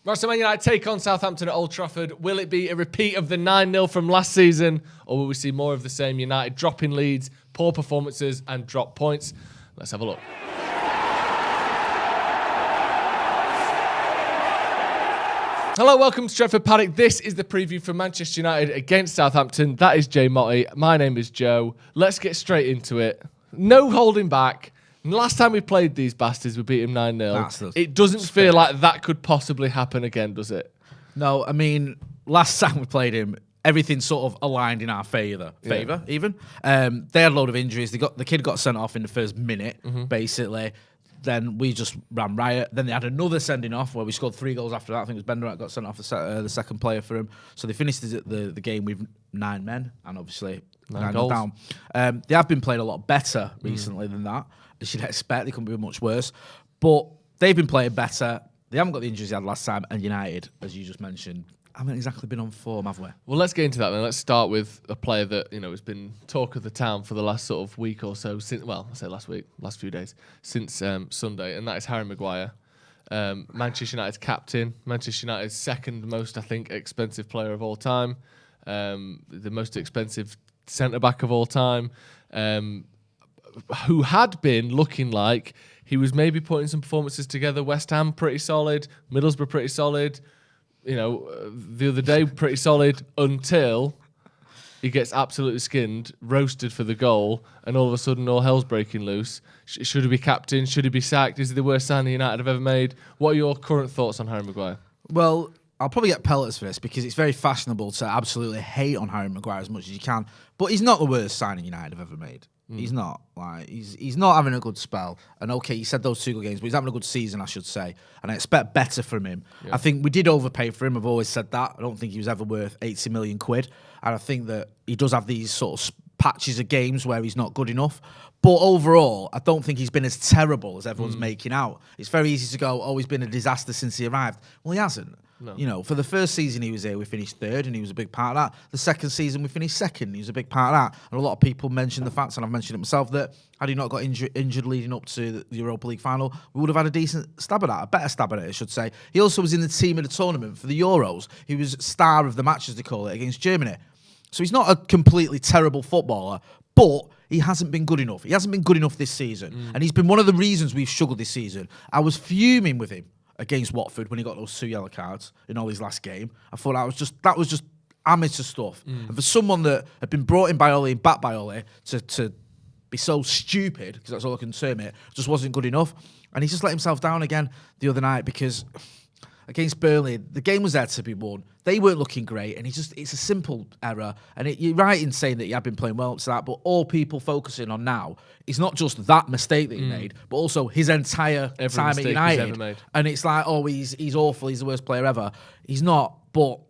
Right, so Man United take on Southampton at Old Trafford. Will it be a repeat of the 9-0 from last season, or will we see more of the same? United dropping leads, poor performances, and drop points? Let's have a look. Hello, welcome to Stretford Paddock. This is the preview for Manchester United against Southampton. That is Jay Motti. My name is Joe. Let's get straight into it. No holding back. Last time we played these bastards, we beat him 9-0. It doesn't feel like that could possibly happen again, does it? No, I mean, last time we played him, everything sort of aligned in our favour, even. They had a load of injuries. The kid got sent off in the first minute, basically. Then we just ran riot. Then they had another sending off where we scored 3 goals after that. I think it was Bender that got sent off, the second player for him. So they finished the game with 9 men and obviously 9 goals down. They have been playing a lot better recently than that. As you'd expect, they couldn't be much worse. But they've been playing better. They haven't got the injuries they had last time. And United, as you just mentioned, haven't exactly been on form, have we? Well, let's get into that then. Let's start with a player that, has been talk of the town for the last sort of week or so. I say last week, last few days, since Sunday, and that is Harry Maguire. Manchester United's captain, Manchester United's second most, I think, expensive player of all time, the most expensive centre-back of all time, who had been looking like he was maybe putting some performances together. West Ham, pretty solid. Middlesbrough, pretty solid. The other day, pretty solid until he gets absolutely skinned, roasted for the goal, and all of a sudden, all hell's breaking loose. Should he be captain? Should he be sacked? Is he the worst signing United have ever made? What are your current thoughts on Harry Maguire? Well, I'll probably get pelters for this because it's very fashionable to absolutely hate on Harry Maguire as much as you can. But he's not the worst signing United have ever made. He's not. He's not having a good spell. And okay, he said those 2 good games, but he's having a good season, I should say. And I expect better from him. Yeah. I think we did overpay for him. I've always said that. I don't think he was ever worth 80 million quid. And I think that he does have these sort of patches of games where he's not good enough. But overall, I don't think he's been as terrible as everyone's making out. It's very easy to go, oh, he's been a disaster since he arrived. Well, he hasn't. No. For the first season he was here, we finished 3rd, and he was a big part of that. The second season, we finished 2nd, and he was a big part of that. And a lot of people mentioned the fact, and I've mentioned it myself, that had he not got injured leading up to the Europa League final, we would have had a decent stab at that, a better stab at it, I should say. He also was in the team of the tournament for the Euros. He was star of the match, as they call it, against Germany. So he's not a completely terrible footballer, but he hasn't been good enough. He hasn't been good enough this season. And he's been one of the reasons we've struggled this season. I was fuming with him against Watford when he got those 2 yellow cards in all his last game. I thought that was just amateur stuff. And for someone that had been brought in by Ole and backed by Ole to be so stupid, because that's all I can term it, just wasn't good enough. And he just let himself down again the other night because against Burnley, the game was there to be won. They weren't looking great, and it's a simple error. And you're right in saying that he had been playing well up to that, but all people focusing on now is not just that mistake that he made, but also his entire time at United. And it's like, oh, he's awful, he's the worst player ever. He's not, but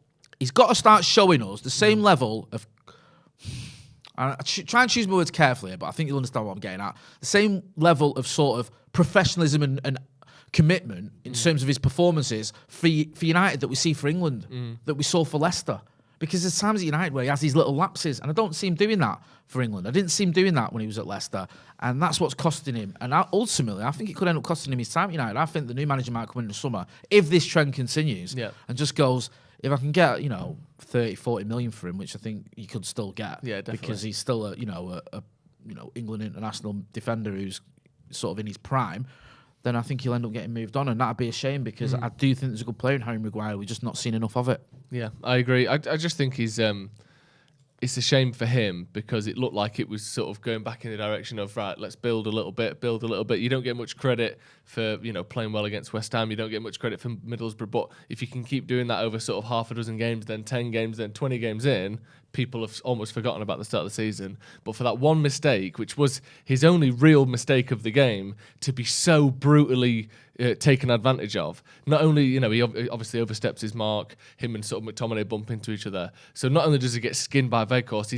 he's got to start showing us the same level of... I try and choose my words carefully, but I think you'll understand what I'm getting at. The same level of sort of professionalism and commitment in terms of his performances for United that we see for England, that we saw for Leicester. Because there's times at United where he has these little lapses, and I don't see him doing that for England. I didn't see him doing that when he was at Leicester, and that's what's costing him. And ultimately, I think it could end up costing him his time at United. I think the new manager might come in the summer, if this trend continues, and just goes, if I can get, 30, 40 million for him, which I think you could still get, because he's still a England international defender who's sort of in his prime, then I think he'll end up getting moved on, and that'd be a shame because I do think there's a good player in Harry Maguire. We've just not seen enough of it. Yeah, I agree. I just think he's it's a shame for him because it looked like it was sort of going back in the direction of, right, let's build a little bit. You don't get much credit for, playing well against West Ham. You don't get much credit for Middlesbrough. But if you can keep doing that over sort of half a dozen games, then 10 games, then 20 games in, people have almost forgotten about the start of the season. But for that one mistake, which was his only real mistake of the game, to be so brutally taken advantage of. Not only, he obviously oversteps his mark, him and sort of McTominay bump into each other. So not only does he get skinned by Weghorst,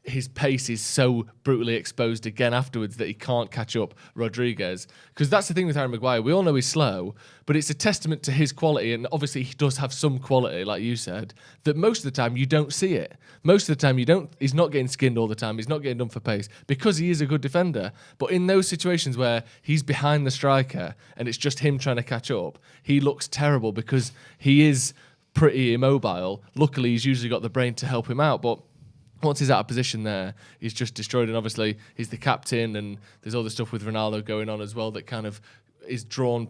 his pace is so brutally exposed again afterwards that he can't catch up Rodriguez. Because that's the thing with Harry Maguire. We all know he's slow, but it's a testament to his quality, and obviously he does have some quality, like you said, that most of the time you don't see it. most of the time he's not getting skinned all the time. He's not getting done for pace because he is a good defender. But in those situations where he's behind the striker and it's just him trying to catch up, he looks terrible because he is pretty immobile. Luckily, he's usually got the brain to help him out, but once he's out of position there, he's just destroyed. And obviously, he's the captain, and there's all the stuff with Ronaldo going on as well that kind of is drawing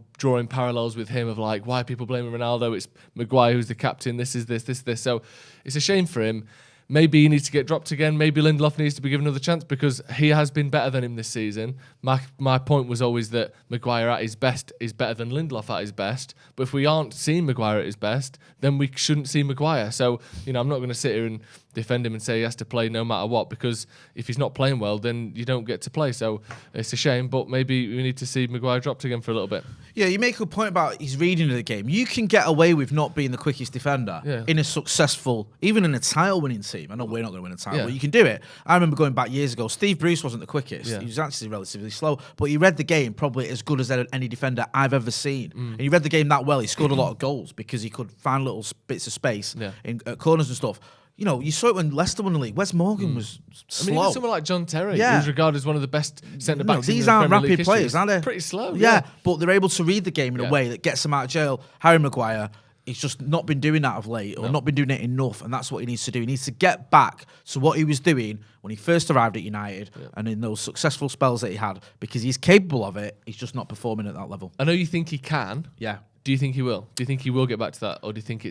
parallels with him of like, why are people blaming Ronaldo? It's Maguire who's the captain. This is this. So it's a shame for him. Maybe he needs to get dropped again. Maybe Lindelof needs to be given another chance because he has been better than him this season. My point was always that Maguire at his best is better than Lindelof at his best. But if we aren't seeing Maguire at his best, then we shouldn't see Maguire. So, I'm not going to sit here and defend him and say he has to play no matter what, because if he's not playing well, then you don't get to play. So it's a shame, but maybe we need to see Maguire dropped again for a little bit. Yeah, you make a point about his reading of the game. You can get away with not being the quickest defender in a successful, even in a title-winning team. I know we're not going to win a title, but you can do it. I remember going back years ago, Steve Bruce wasn't the quickest. He was actually relatively slow, but he read the game probably as good as any defender I've ever seen. And he read the game that well. He scored a lot of goals because he could find little bits of space in corners and stuff. You saw it when Leicester won the league. Wes Morgan was slow. I mean, even someone like John Terry, who's regarded as one of the best centre-backs in the these aren't Premier League rapid players, history. are they? Pretty slow. Yeah, but they're able to read the game in a way that gets them out of jail. Harry Maguire, he's just not been doing that of late, or not been doing it enough, and that's what he needs to do. He needs to get back to what he was doing when he first arrived at United and in those successful spells that he had, because he's capable of it. He's just not performing at that level. I know you think he can. Yeah. Do you think he will? Do you think he will get back to that, or do you think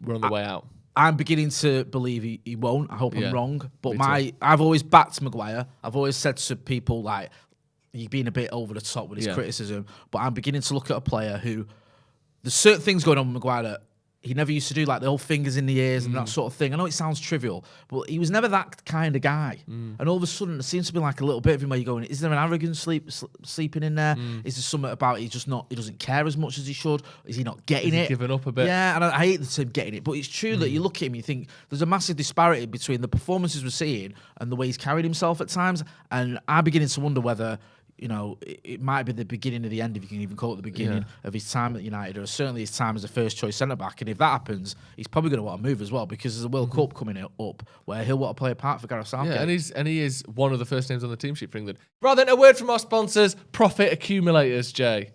we're on the way out? I'm beginning to believe he won't. I hope I'm wrong. But Me I've always backed Maguire. I've always said to people, like, you're being a bit over the top with his criticism. But I'm beginning to look at a player who, there's certain things going on with Maguire that he never used to do, like the old fingers in the ears and that sort of thing. I know it sounds trivial, but he was never that kind of guy. And all of a sudden, there seems to be like a little bit of him where you're going, is there an arrogance sleeping in there? Is there something about he doesn't care as much as he should? Is he not getting it? Giving up a bit? Yeah, and I hate the term getting it, but it's true that you look at him, you think there's a massive disparity between the performances we're seeing and the way he's carried himself at times. And I'm beginning to wonder whether, it might be the beginning of the end, if you can even call it the beginning of his time at United, or certainly his time as a first-choice centre-back. And if that happens, he's probably going to want to move as well, because there's a World Cup coming up where he'll want to play a part for Gareth Southgate. Yeah, and he is one of the first names on the team sheet for England. Right then, a word from our sponsors, Profit Accumulators, Jay.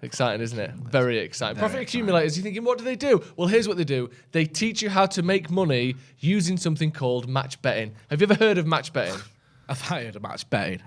Exciting, isn't it? Very exciting. Profit Accumulators, you're thinking, what do they do? Well, here's what they do. They teach you how to make money using something called match betting. Have you ever heard of match betting? I've heard of match betting.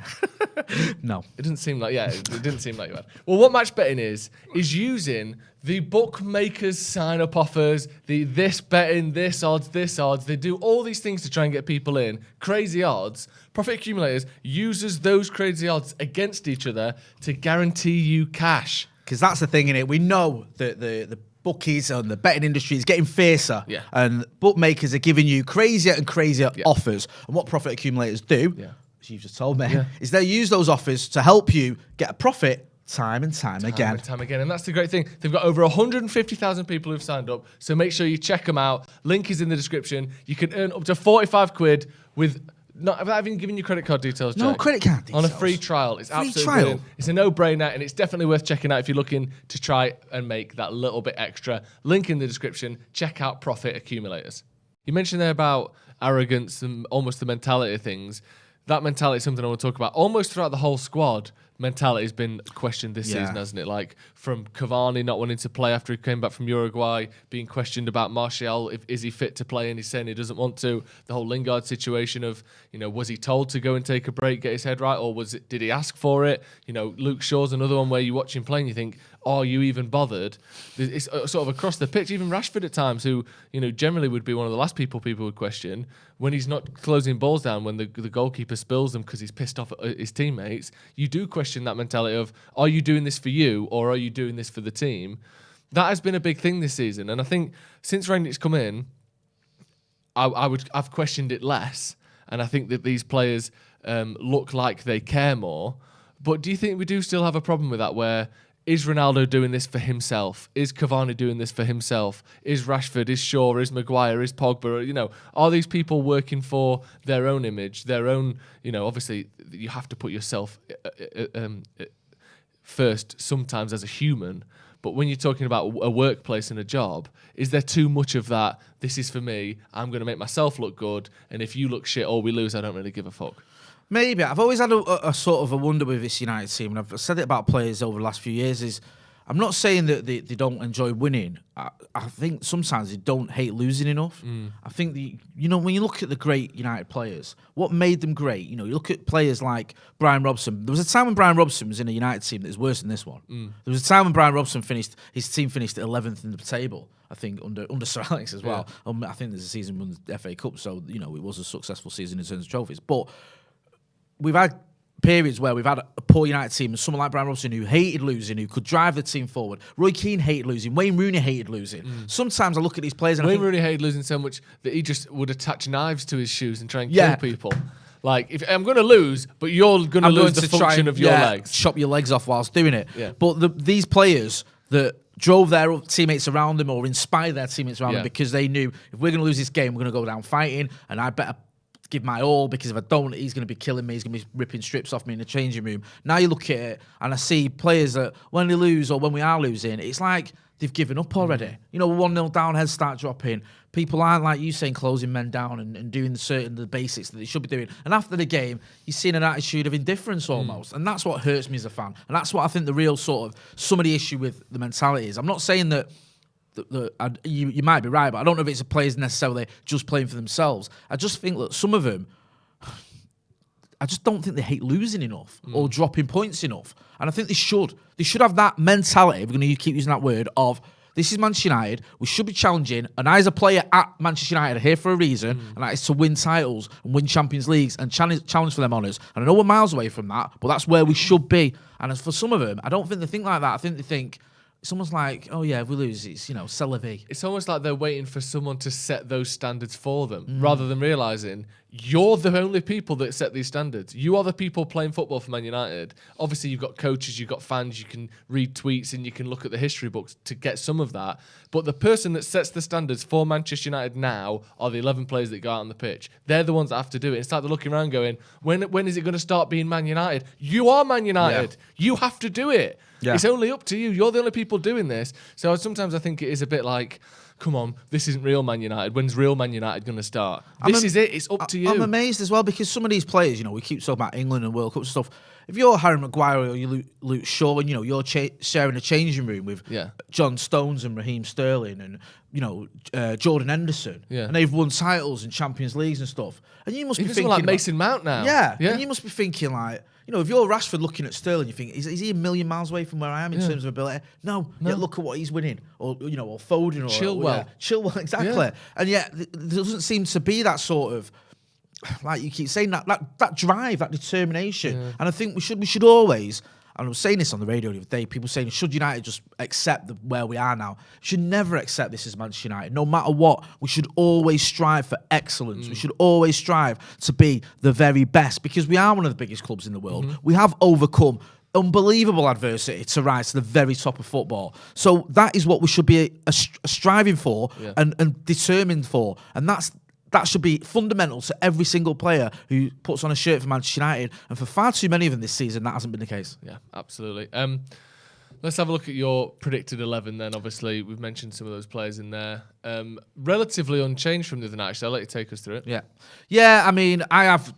No. It didn't seem like, it didn't seem like you had. Well, what match betting is using the bookmakers' sign-up offers, the this betting, this odds. They do all these things to try and get people in. Crazy odds. Profit Accumulators uses those crazy odds against each other to guarantee you cash. Because that's the thing, innit? We know that the bookies and the betting industry is getting fiercer. Yeah. And bookmakers are giving you crazier and crazier offers. And what profit accumulators do, as you've just told me, is they use those offers to help you get a profit time and time again. And that's the great thing. They've got over 150,000 people who've signed up. So make sure you check them out. Link is in the description. You can earn up to 45 quid with... Not even giving you credit card details, No Jake. credit card details. On a free trial. It's Free absolutely trial? brilliant. It's a no-brainer, and it's definitely worth checking out if you're looking to try and make that little bit extra. Link in the description. Check out Profit Accumulators. You mentioned there about arrogance and almost the mentality of things. That mentality is something I want to talk about. Almost throughout the whole squad, mentality has been questioned this season, hasn't it? Like from Cavani not wanting to play after he came back from Uruguay, being questioned about Martial, is he fit to play, and he's saying he doesn't want to. The whole Lingard situation of, was he told to go and take a break, get his head right, or did he ask for it? Luke Shaw's another one where you watch him play and you think, are you even bothered? It's sort of across the pitch. Even Rashford at times, who generally would be one of the last people would question, when he's not closing balls down, when the goalkeeper spills them because he's pissed off at his teammates, you do question that mentality of, are you doing this for you or are you doing this for the team? That has been a big thing this season, and I think since Rangnick's come in, I've questioned it less, and I think that these players look like they care more. But do you think we do still have a problem with that, where is Ronaldo doing this for himself? Is Cavani doing this for himself? Is Rashford, is Shaw, is Maguire, is Pogba? Are these people working for their own image, their own, obviously you have to put yourself first sometimes as a human, But when you're talking about a workplace and a job, is there too much of that? This is for me. I'm going to make myself look good. And if you look shit or we lose, I don't really give a fuck. Maybe. I've always had a sort of a wonder with this United team, and I've said it about players over the last few years, is I'm not saying that they don't enjoy winning. I think sometimes they don't hate losing enough. I think, when you look at the great United players, what made them great, you look at players like Brian Robson. There was a time when Brian Robson was in a United team that was worse than this one. There was a time when Brian Robson his team finished 11th in the table, I think, under Sir Alex as well. I think there's a season won the FA Cup, so, it was a successful season in terms of trophies. But we've had periods where we've had a poor United team and someone like Brian Robson who hated losing, who could drive the team forward. Roy Keane hated losing. Wayne Rooney hated losing. Sometimes I look at these players and Wayne Rooney hated losing so much that he just would attach knives to his shoes and try and kill people. Like, if I'm going to lose, but you're going to lose the function of your legs. Chop your legs off whilst doing it. Yeah. But these players that drove their teammates around them or inspired their teammates around them because they knew, if we're going to lose this game, we're going to go down fighting, and I better give my all, because if I don't, he's going to be killing me. He's going to be ripping strips off me in the changing room. Now you look at it and I see players that when they lose or when we are losing, it's like they've given up already. 1-0 down, heads start dropping. People aren't, like you saying, closing men down and doing the basics that they should be doing. And after the game, you're seeing an attitude of indifference almost. And that's what hurts me as a fan. And that's what I think the real some of the issue with the mentality is. I'm not saying that you might be right, but I don't know if it's the players necessarily just playing for themselves. I just think that some of them, I just don't think they hate losing enough or dropping points enough. And I think they should. They should have that mentality, if we're going to keep using that word, of this is Manchester United, we should be challenging, and I as a player at Manchester United are here for a reason, and that is to win titles and win Champions Leagues and challenge for them honours. And I know we're miles away from that, but that's where we should be. And as for some of them, I don't think they think like that. I think they think, it's almost like, oh yeah, if we lose, it's, c'est la vie. It's almost like they're waiting for someone to set those standards for them, rather than realising you're the only people that set these standards. You are the people playing football for Man United. Obviously, you've got coaches, you've got fans, you can read tweets and you can look at the history books to get some of that. But the person that sets the standards for Manchester United now are the 11 players that go out on the pitch. They're the ones that have to do it. It's like they're looking around going, when is it going to start being Man United? You are Man United. Yeah. You have to do it. Yeah. It's only up to you. You're the only people doing this. So sometimes I think it is a bit like, come on, this isn't real Man United. When's real Man United going to start? This is it. It's up to you. I'm amazed as well, because some of these players, we keep talking about England and World Cup stuff. If you're Harry Maguire or you Luke Shaw and, you're sharing a changing room with John Stones and Raheem Sterling and, Jordan Henderson, and they've won titles and Champions Leagues and stuff, and you must be thinking like Mason Mount now. Yeah, and you must be thinking like, if you're Rashford looking at Sterling, you think, is he a million miles away from where I am in terms of ability? No. Yet look at what he's winning. Or, or Foden. Or Chilwell. Chilwell, exactly. Yeah. And yet, there doesn't seem to be that sort of, like you keep saying, that drive, that determination. Yeah. And I think we should always, and I was saying this on the radio the other day, people saying, should United just accept where we are now? Should never accept this as Manchester United. No matter what, we should always strive for excellence. We should always strive to be the very best, because we are one of the biggest clubs in the world. We have overcome unbelievable adversity to rise to the very top of football. So that is what we should be striving for and determined for. And that should be fundamental to every single player who puts on a shirt for Manchester United. And for far too many of them this season, that hasn't been the case. Yeah, absolutely. Let's have a look at your predicted 11 then. Obviously, we've mentioned some of those players in there. Relatively unchanged from the other night, actually. I'll let you take us through it. Yeah, I mean, I have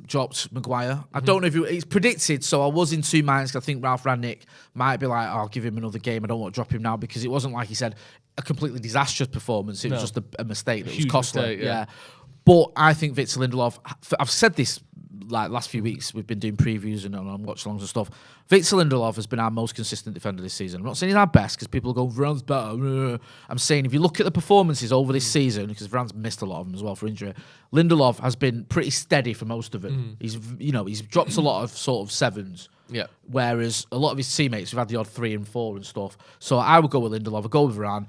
dropped Maguire. I don't know if it's predicted, so I was in two minds. I think Ralph Rangnick might be like, I'll give him another game. I don't want to drop him now, because it wasn't like he said a completely disastrous performance. It was just a mistake that was costly. Mistake, yeah. But I think Victor Lindelof, I've said this like last few weeks, we've been doing previews and watch-alongs and stuff. Victor Lindelof has been our most consistent defender this season. I'm not saying he's our best, because people go, Vran's better. I'm saying if you look at the performances over this season, because Vran's missed a lot of them as well for injury, Lindelof has been pretty steady for most of it. He's dropped a lot of sort of sevens. Yeah. Whereas a lot of his teammates have had the odd 3 and 4 and stuff. So I would go with Lindelof. I'd go with Varane.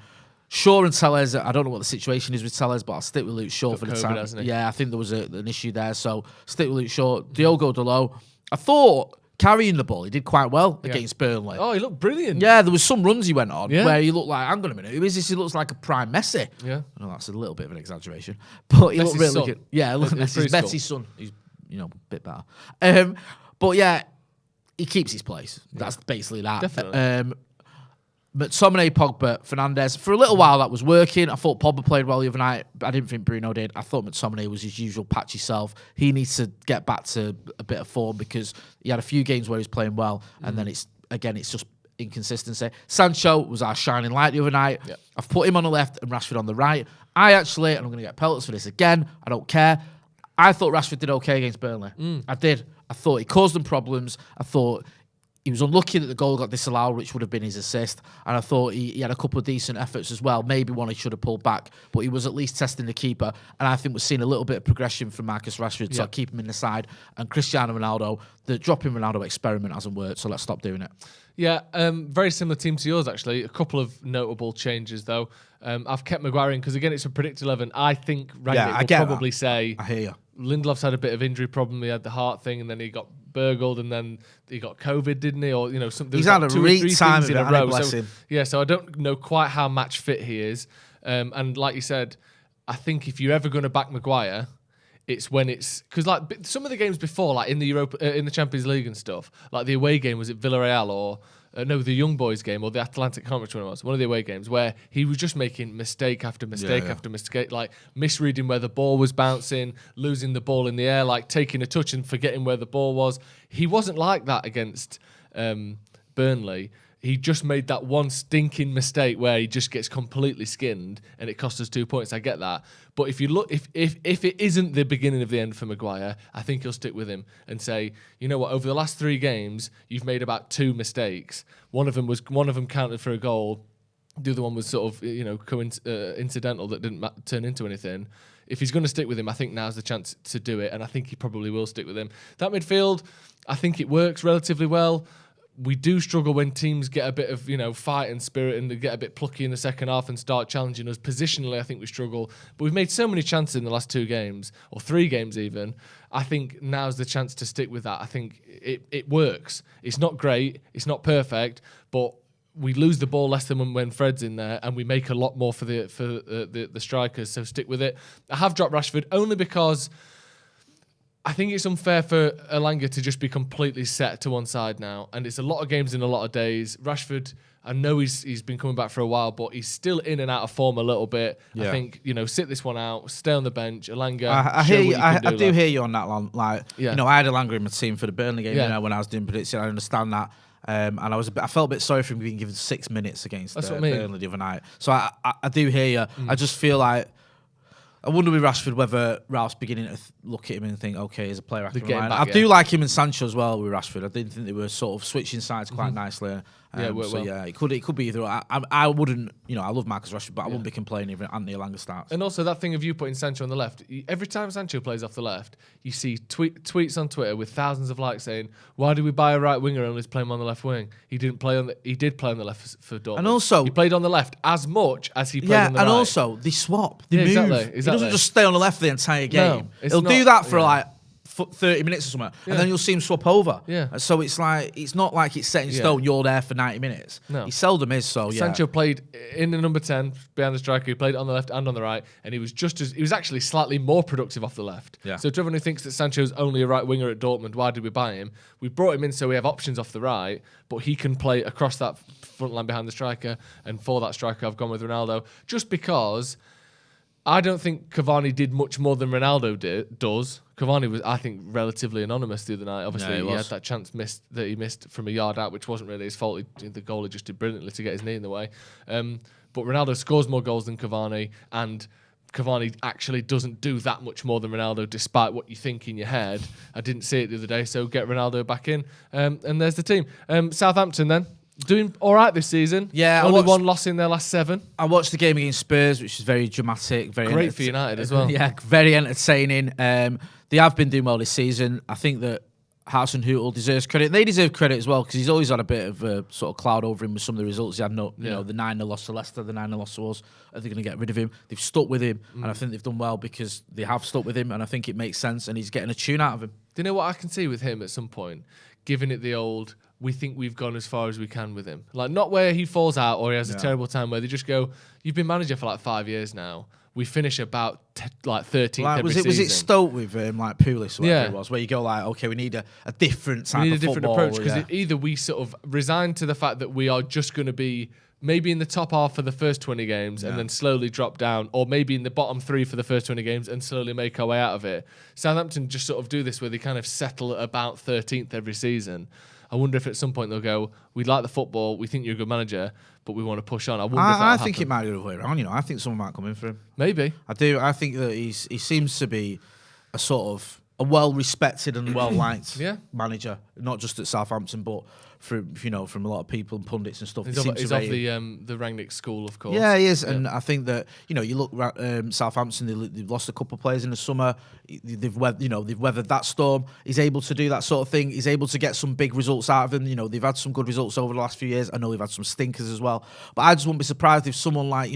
Shaw and Tellez, I don't know what the situation is with Tellez, but I'll stick with Luke Shaw for the time. Yeah, I think there was an issue there, so stick with Luke Shaw. Diogo Dalot, I thought carrying the ball, he did quite well against Burnley. Oh, he looked brilliant. Yeah, there was some runs he went on where he looked like, hang on a minute, who is this? He looks like a prime Messi. Yeah. I know that's a little bit of an exaggeration, but he looked really son. good. Yeah, look, Messi's son. He's, a bit better. But yeah, he keeps his place. That's basically that. Definitely. McTominay, Pogba, Fernandes. For a little while, that was working. I thought Pogba played well the other night, but I didn't think Bruno did. I thought McTominay was his usual patchy self. He needs to get back to a bit of form because he had a few games where he's playing well, and then it's just inconsistency. Sancho was our shining light the other night. Yep. I've put him on the left and Rashford on the right. And I'm going to get pelters for this again, I don't care. I thought Rashford did okay against Burnley. I did. I thought he caused them problems. I thought he was unlucky that the goal got disallowed, which would have been his assist. And I thought he had a couple of decent efforts as well. Maybe one he should have pulled back, but he was at least testing the keeper. And I think we're seeing a little bit of progression from Marcus Rashford, so I keep him in the side. And Cristiano Ronaldo, the dropping Ronaldo experiment hasn't worked, so let's stop doing it. Yeah, very similar team to yours, actually. A couple of notable changes, though. I've kept Maguire in because, again, it's a predict 11. I think Rangnick will probably say... I hear you. Lindelof's had a bit of injury problem. He had the heart thing, and then he got burgled, and then he got COVID, didn't he? Or something. He's had a real time of it, and bless him. Yeah, so I don't know quite how match fit he is. And like you said, I think if you're ever going to back Maguire, it's when it's because like some of the games before, like in the Champions League and stuff, like the away game was it Villarreal or. The Young Boys game or the Atlantic, can't remember which one it was, one of the away games where he was just making mistake after mistake after mistake, like misreading where the ball was bouncing, losing the ball in the air, like taking a touch and forgetting where the ball was. He wasn't like that against Burnley. He just made that one stinking mistake where he just gets completely skinned and it cost us 2 points. I get that. But if you look, if it isn't the beginning of the end for Maguire, I think he'll stick with him and say, you know what, over the last 3 games, you've made about 2 mistakes. One of them counted for a goal. The other one was sort of, incidental that didn't turn into anything. If he's going to stick with him, I think now's the chance to do it. And I think he probably will stick with him. That midfield, I think it works relatively well. We do struggle when teams get a bit of, fight and spirit and they get a bit plucky in the second half and start challenging us. Positionally, I think we struggle. But we've made so many chances in the last 2 games, or 3 games even. I think now's the chance to stick with that. I think it works. It's not great. It's not perfect. But we lose the ball less than when Fred's in there, and we make a lot more for the strikers. So stick with it. I have dropped Rashford only because... I think it's unfair for Elanga to just be completely set to one side now, and it's a lot of games in a lot of days. Rashford, I know he's been coming back for a while, but he's still in and out of form a little bit. Yeah. I think sit this one out, stay on the bench. Elanga, I hear you. I do hear you on that one. Like, I had Elanga in my team for the Burnley game. When I was doing predictions, I understand that. And I felt a bit sorry for him being given 6 minutes against Burnley the other night. So I do hear you. I just feel like. I wonder with Rashford whether Ralph's beginning to look at him and think, okay, he's a player I can rely on. I do like him and Sancho as well with Rashford. I didn't think they were sort of switching sides quite nicely. It could be either. I wouldn't, I love Marcus Rashford, but I wouldn't be complaining if Anthony Elanga starts. And also that thing of you putting Sancho on the left. Every time Sancho plays off the left, you see tweets on Twitter with thousands of likes saying, "Why did we buy a right winger and let's play him on the left wing? He did play on the left for Dortmund. And also he played on the left as much as he played on the right. And also they swap, they move. Exactly. He doesn't just stay on the left the entire game. No, he'll do that for like 30 minutes or something, and then you'll see him swap over. Yeah. So it's not like it's set in stone. You're there for 90 minutes. No. He seldom is. So Sancho played in the number 10 behind the striker. He played on the left and on the right, and he was actually slightly more productive off the left. Yeah. So to everyone who thinks that Sancho's only a right winger at Dortmund, why did we buy him? We brought him in so we have options off the right, but he can play across that front line behind the striker, and for that striker, I've gone with Ronaldo just because. I don't think Cavani did much more than Ronaldo does. Cavani was, I think, relatively anonymous the other night. Obviously, he had that chance he missed from a yard out, which wasn't really his fault. The goalie just did brilliantly to get his knee in the way. But Ronaldo scores more goals than Cavani, and Cavani actually doesn't do that much more than Ronaldo, despite what you think in your head. I didn't see it the other day, so get Ronaldo back in. And there's the team. Southampton then. Doing all right this season. Yeah, only 1 loss in their last 7. I watched the game against Spurs, which is very dramatic, very great for United as well. Yeah, very entertaining. They have been doing well this season. I think that Hasenhüttl deserves credit. They deserve credit as well because he's always had a bit of a sort of cloud over him with some of the results. He had the 9-0 loss to Leicester, the 9-0 loss to us. Are they going to get rid of him? They've stuck with him, and I think they've done well because they have stuck with him, and I think it makes sense, and he's getting a tune out of him. Do you know what I can see with him at some point? Giving it the old, we think we've gone as far as we can with him. Like, not where he falls out or he has a terrible time, where they just go, you've been manager for like 5 years now. We finish about 13th every season. Was it Stoke with like Pulis or whatever it was, where you go like, okay, we need a different type of football. We need a different approach because either we sort of resign to the fact that we are just going to be maybe in the top half for the first 20 games and then slowly drop down, or maybe in the bottom 3 for the first 20 games and slowly make our way out of it. Southampton just sort of do this where they kind of settle at about 13th every season. I wonder if at some point they'll go, we like the football, we think you're a good manager, but we want to push on. I think it might be the other way around. I think someone might come in for him. Maybe. I do. I think that he seems to be a sort of a well-respected and well-liked manager, not just at Southampton, but from a lot of people and pundits and stuff. He's off the Rangnick school, of course. Yeah, he is, and I think that you look at Southampton. They've lost a couple of players in the summer. They've weathered that storm. He's able to do that sort of thing. He's able to get some big results out of them. They've had some good results over the last few years. I know they've had some stinkers as well, but I just wouldn't be surprised if someone like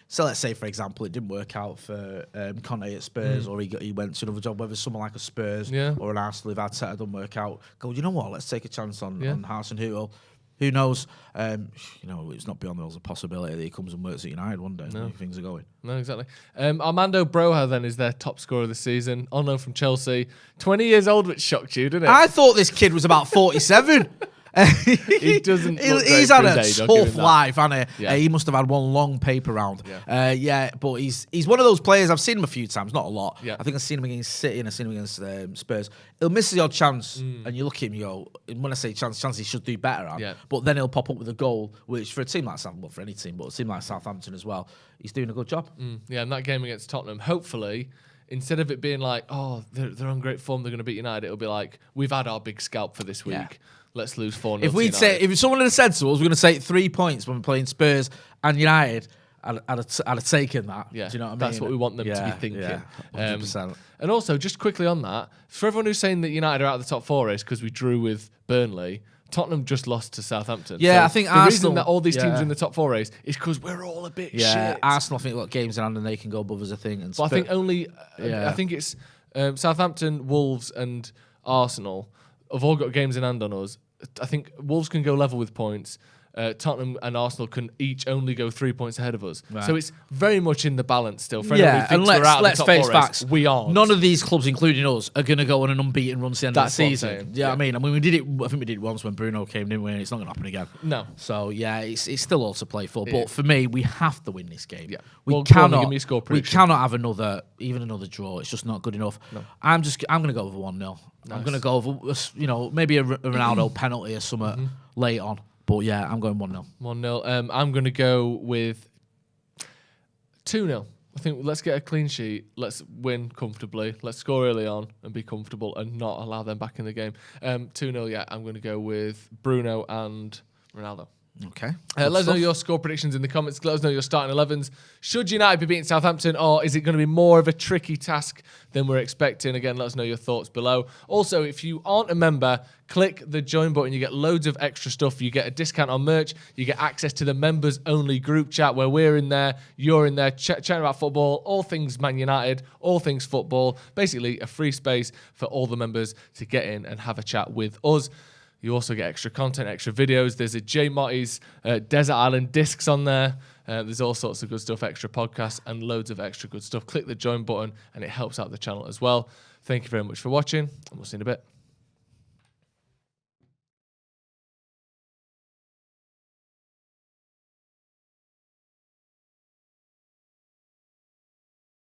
so let's say for example it didn't work out for Conte at Spurs, or he went to another job. Whether someone like a Spurs or an Arsenal, if Arteta doesn't work out, go, you know what? Let's take a chance on Harrison Hootel. Who knows? It's not beyond the realms of possibility that he comes and works at United one day. No. Things are going. No, exactly. Armando Broja then is their top scorer of the season, on loan from Chelsea. 20 years old, which shocked you, didn't it? I thought this kid was about 47. He doesn't. He's had a tough life, hasn't he? Yeah. He must have had one long paper round. But he's one of those players. I've seen him a few times, not a lot. I think I've seen him against City and I've seen him against Spurs. He'll miss the odd chance, and you look at him, you go, when I say chance he should do better at. But then he'll pop up with a goal, which for a team like Southampton, for any team, but a team like Southampton as well, he's doing a good job. Yeah, and that game against Tottenham, hopefully, instead of it being like, they're on great form, they're going to beat United, it'll be like, we've had our big scalp for this week. Let's lose 4-0. If someone had said to us, we're going to take 3 points when we're playing Spurs and United, I'd have taken that. Yeah, do you know what I mean? That's what we want them to be thinking. Yeah, 100%. And also, just quickly on that, for everyone who's saying that United are out of the top 4 race because we drew with Burnley, Tottenham just lost to Southampton. Yeah, so I think the Arsenal, reason that all these teams are in the top 4 race is because we're all a bit shit. Arsenal, I think, got games in hand and they can go above us, I think. But I think only, I think it's Southampton, Wolves, and Arsenal have all got games in hand on us. I think Wolves can go level with points. Tottenham and Arsenal can each only go 3 points ahead of us. Right. So it's very much in the balance still. For and let's face facts. We aren't. None of these clubs, including us, are going to go on an unbeaten run to the end of the season. Yeah, I mean, we did it. I think we did it once when Bruno came, didn't we? And it's not going to happen again. No. So yeah, it's still all to play for. But for me, we have to win this game. Yeah. We cannot. Give me a score prediction. We cannot have another draw. It's just not good enough. No. I'm going to go over 1-0. Nice. I'm going to go over, maybe a Ronaldo penalty or something late on. But yeah, I'm going 1-0. 1-0. I'm going to go with 2-0. I think let's get a clean sheet. Let's win comfortably. Let's score early on and be comfortable and not allow them back in the game. 2-0, yeah. I'm going to go with Bruno and Ronaldo. Okay. Let us know your score predictions in the comments. Let us know your starting 11s. Should United be beating Southampton, or is it going to be more of a tricky task than we're expecting? Again, let us know your thoughts below. Also, if you aren't a member, click the join button. You get loads of extra stuff. You get a discount on merch. You get access to the members-only group chat where we're in there, you're in there, chatting about football, all things Man United, all things football. Basically, a free space for all the members to get in and have a chat with us. You also get extra content, extra videos. There's a J Motty's Desert Island discs on there. There's all sorts of good stuff, extra podcasts, and loads of extra good stuff. Click the join button, and it helps out the channel as well. Thank you very much for watching, and we'll see you in a bit.